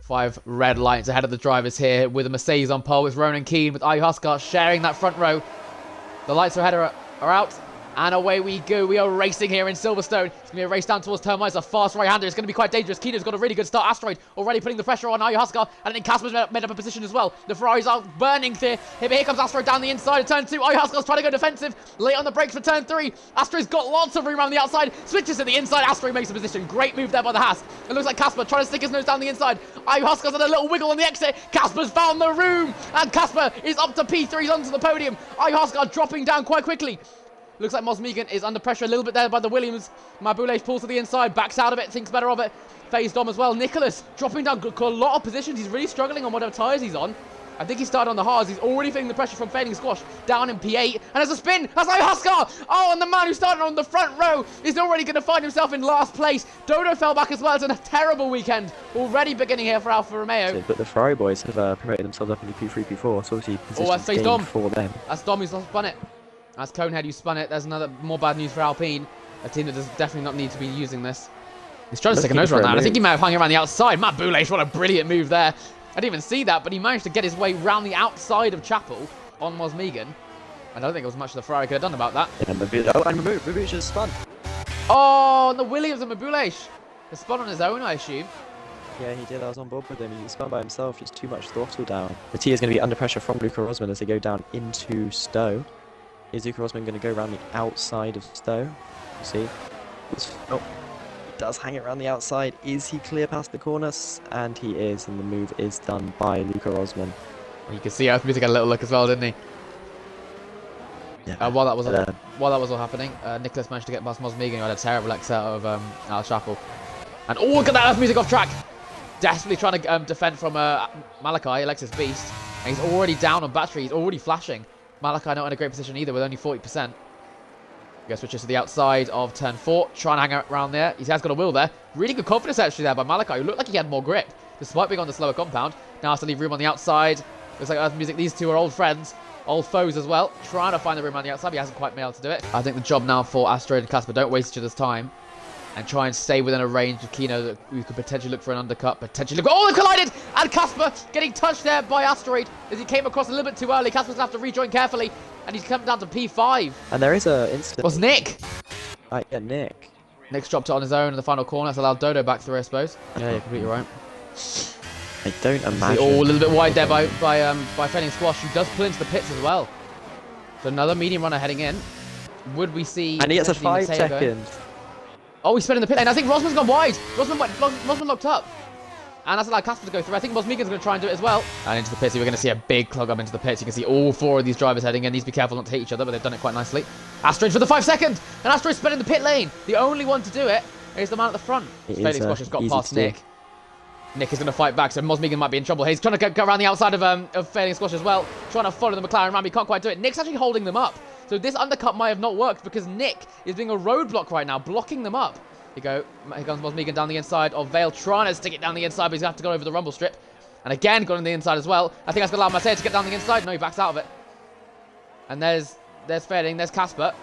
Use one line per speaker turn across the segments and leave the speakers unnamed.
5 red lights ahead of the drivers here with a Mercedes on pole. It's Ronan Keane with Huskar sharing that front row. The lights ahead are out. And away we go. We are racing here in Silverstone. It's going to be a race down towards turn 1. It's a fast right-hander. It's going to be quite dangerous. Keene's got a really good start. Asteroid already putting the pressure on Huskar. And then Casper's made up a position as well. The Ferraris are burning here. Here comes Asteroid down the inside of turn 2. Huskar's trying to go defensive. Late on the brakes for turn 3. Asteroid's got lots of room around the outside. Switches to the inside. Asteroid makes a position. Great move there by the Haas. It looks like Casper trying to stick his nose down the inside. Huskar's had a little wiggle on the exit. Casper's found the room. And Casper is up to P3 onto the podium. Huskar dropping down quite quickly. Looks like Mosmegan is under pressure a little bit there by the Williams. Maboulet pulls to the inside, backs out of it, thinks better of it. Phased Dom as well. Nicholas dropping down a lot of positions. He's really struggling on whatever tyres he's on. I think he started on the hards. He's already feeling the pressure from fading squash. Down in P8. And there's a spin. That's Huskar. Oh, and the man who started on the front row is already going to find himself in last place. Dodo fell back as well. It's a terrible weekend already beginning here for Alfa Romeo.
But the Ferrari boys have promoted themselves up into P3, P4. So obviously
that's phased Dom
for them.
That's Dom who's spun it. That's Conehead who spun it. There's another more bad news for Alpine. A team that does definitely not need to be using this. He's trying to stick a nose around that. I think he might have hung around the outside. Matt Boulay, what a brilliant move there. I didn't even see that, but he managed to get his way round the outside of Chapel on Mosmegan. I don't think there was much the Ferrari could have done about that.
Yeah, and Maboulet just spun.
Oh, and the Williams and Maboulet. He spun on his own, I assume.
Yeah, he did. I was on board with him. He spun by himself. Just too much throttle down. The T is going to be under pressure from Luca Rosman as they go down into Stowe. Is Luca Rosman going to go around the outside of Stowe? You see? Oh, he does hang it around the outside. Is he clear past the corners? And he is, and the move is done by Luca Rosman.
You can see Earth Music had a little look as well, didn't he?
Yeah.
While that was all happening, Nicholas managed to get past Mosmegan, who had a terrible exit out of Chapel. And oh, look at that Earth Music off track! Desperately trying to defend from Malachi, Alexis Beast. And he's already down on battery. He's already flashing. Malachi not in a great position either with only 40%. He switches to the outside of turn 4. Trying to hang out around there. He has got a wheel there. Really good confidence actually there by Malachi, who looked like he had more grip, despite being on the slower compound. Now has to leave room on the outside. Looks like Earth Music, these two are old friends. Old foes as well. Trying to find the room on the outside. He hasn't quite been able to do it. I think the job now for Asteroid and Casper, don't waste each other's time. And try and stay within a range of Kino. We could potentially look for an undercut. Potentially look. Oh, they collided! And Casper getting touched there by Asteroid as he came across a little bit too early. Casper's going to have to rejoin carefully. And he's come down to P5.
And there is a incident.
What's Nick?
Yeah, Nick.
Nick's dropped it on his own in the final corner. That's allowed Dodo back through, I suppose.
Yeah, you're completely right. I don't imagine.
Oh, a little bit wide there by Fading Squash, who does pull into the pits as well. So another medium runner heading in. Would we see?
And he gets a 5 second.
Oh, he's spinning the pit lane. I think Rosman's gone wide. Rosman locked up. And that's allowed Casper to go through. I think Mosmegan's going to try and do it as well. And into the pits. We're going to see a big clog up into the pits. You can see all 4 of these drivers heading in. Needs to be careful not to hit each other, but they've done it quite nicely. Asteroid for the 5 second. And Asteroid spinning the pit lane. The only one to do it is the man at the front. Fading Squash has got past Nick. Nick is going to fight back, so Mosmegan might be in trouble. He's trying to go around the outside of Fading Squash as well. Trying to follow the McLaren around. He can't quite do it. Nick's actually holding them up. So this undercut might have not worked because Nick is being a roadblock right now, blocking them up. Here comes Mosmegan down the inside of Vale, trying to stick it down the inside, but he's going to have to go over the rumble strip. And again, got on the inside as well. I think that's going to allow Mateo to get down the inside. No, he backs out of it. And there's Fading, there's Casper.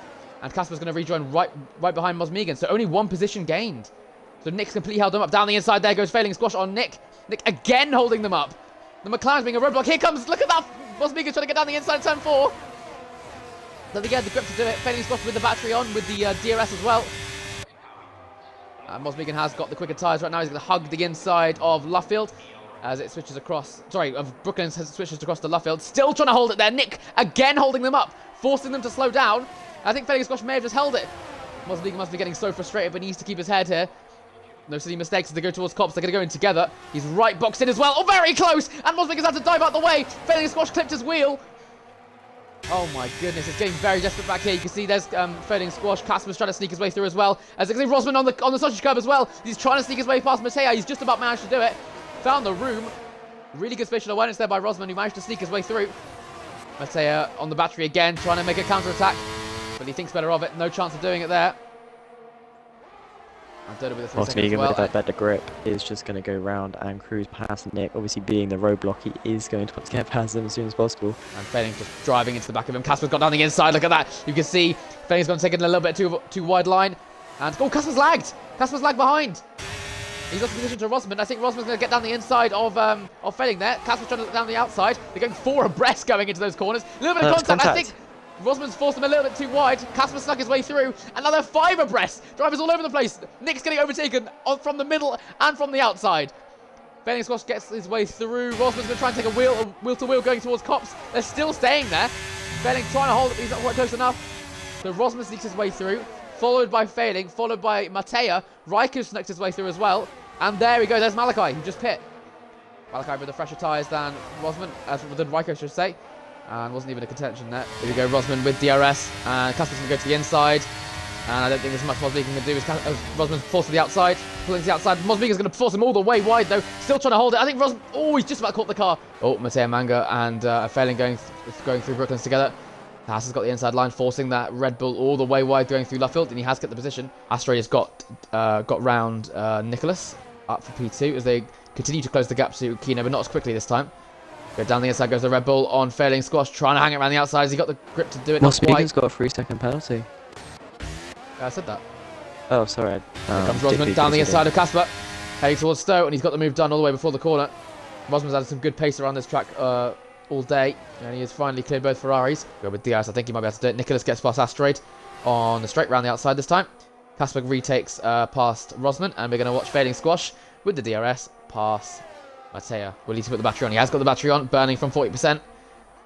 And Casper's going to rejoin right behind Mosmegan. So only 1 position gained. So Nick's completely held them up. Down the inside there goes Failing Squash on Nick. Nick again holding them up. The McLaren's being a roadblock. Here comes, look at that. Mosmegan's trying to get down the inside of turn 4. Does he get the grip to do it? Failing Squash with the battery on, with the DRS as well. Mosmegan has got the quicker tyres right now. He's going to hug the inside of Luffield as it switches across. Sorry, Brooklyn switches across to Luffield. Still trying to hold it there. Nick again holding them up, forcing them to slow down. I think Failing Squash may have just held it. Mosmegan must be getting so frustrated, but he needs to keep his head here. No silly mistakes as they go towards Cops. They're going to go in together. He's right boxed in as well. Oh, very close. And Mosmegan's had to dive out the way. Failing Squash clipped his wheel. Oh my goodness, it's getting very desperate back here. You can see there's Fading Squash. Casper's trying to sneak his way through as well. As you can see Rosman on the sausage curve as well. He's trying to sneak his way past Mateo. He's just about managed to do it. Found the room. Really good spatial awareness there by Rosman, who managed to sneak his way through. Mateo on the battery again, trying to make a counter-attack. But he thinks better of it. No chance of doing it there.
Mosmegan with that better grip is just going to go round and cruise past Nick. Obviously being the roadblock, he is going to want to get past them as soon as possible.
And Failing just driving into the back of him. Casper's got down the inside, look at that. You can see Failing's going to take it a little bit too wide line. And oh, Casper's lagged. Casper's lagged behind. He's lost position to Rosman. I think Rosman's going to get down the inside of Failing there. Casper's trying to look down the outside. They're going 4 abreast going into those corners. A little bit of contact. I think Rosman's forced him a little bit too wide. Casper snuck his way through. Another 5 abreast. Drivers all over the place. Nick's getting overtaken from the middle and from the outside. Failing Squash gets his way through. Rosman's going to try and take a wheel-to-wheel going towards Cops. They're still staying there. Failing trying to hold it. He's not quite close enough. So Rosman sneaks his way through. Followed by Failing. Followed by Matea. Riker snuck his way through as well. And there we go. There's Malachi, who just pit. Malachi with the fresher tyres than Rosman. Than Riker, I should say. And wasn't even a contention there. Here we go, Rosman with DRS. And Casper's going to go to the inside. And I don't think there's much Mosbeek can do as Rosman's forced to the outside. Pulling to the outside. Mosbeek is going to force him all the way wide, though. Still trying to hold it. I think Rosman... Oh, he's just about caught the car. Oh, Matea Manga and Failing going through Brooklands together. Haas has got the inside line, forcing that Red Bull all the way wide, going through Luffield, and he has kept the position. Asteroid has got round Nicholas up for P2 as they continue to close the gap to KEANE, but not as quickly this time. Go down the inside, goes the Red Bull on Failing Squash, trying to hang it around the outside. Has he got the grip to do it?
Well, Speaker's got a 3-second penalty.
I said that.
Oh, sorry.
Here comes Rosman down the inside of Casper, heading towards Stowe, and he's got the move done all the way before the corner. Rosman's had some good pace around this track all day, and he has finally cleared both Ferraris. Go with Diaz, I think he might be able to do it. Nicholas gets past Asteroid on the straight round the outside this time. Casper retakes past Rosman, and we're going to watch Failing Squash with the DRS pass Matea. Will he put the battery on? He has got the battery on, burning from 40%.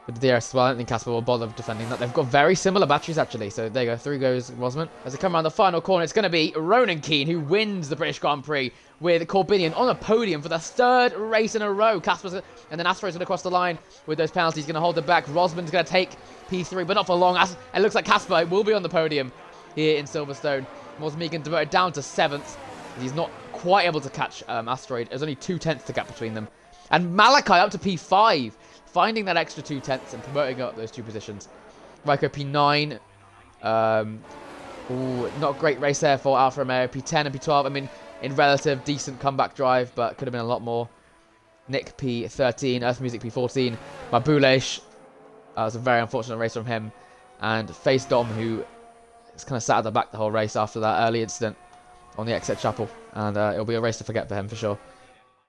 With the DRS as well, I don't think Casper will bother defending that. They've got very similar batteries, actually. So there you go, through goes Rosman. As they come around the final corner, it's going to be Ronan Keane who wins the British Grand Prix with Corbinian on a podium for the 3rd race in a row. Casper's and then Asteroid's going to cross the line with those penalties. Going to hold it back. Rosman's going to take P3, but not for long. It looks like Casper will be on the podium here in Silverstone. Mosmegan demoted down to 7th. He's not quite able to catch Asteroid. There's only 2/10 to gap between them. And Malachi up to P5. Finding that extra 2/10 and promoting up those 2 positions. Rico P9. Not a great race there for Alfa Romeo. P10 and P12. I mean, in relative, decent comeback drive, but could have been a lot more. Nick P13. Earth Music P14. Mabulesh. Was a very unfortunate race from him. And Face Dom, who is kind of sat at the back the whole race after that early incident on the exit chapel. And it'll be a race to forget for him for sure.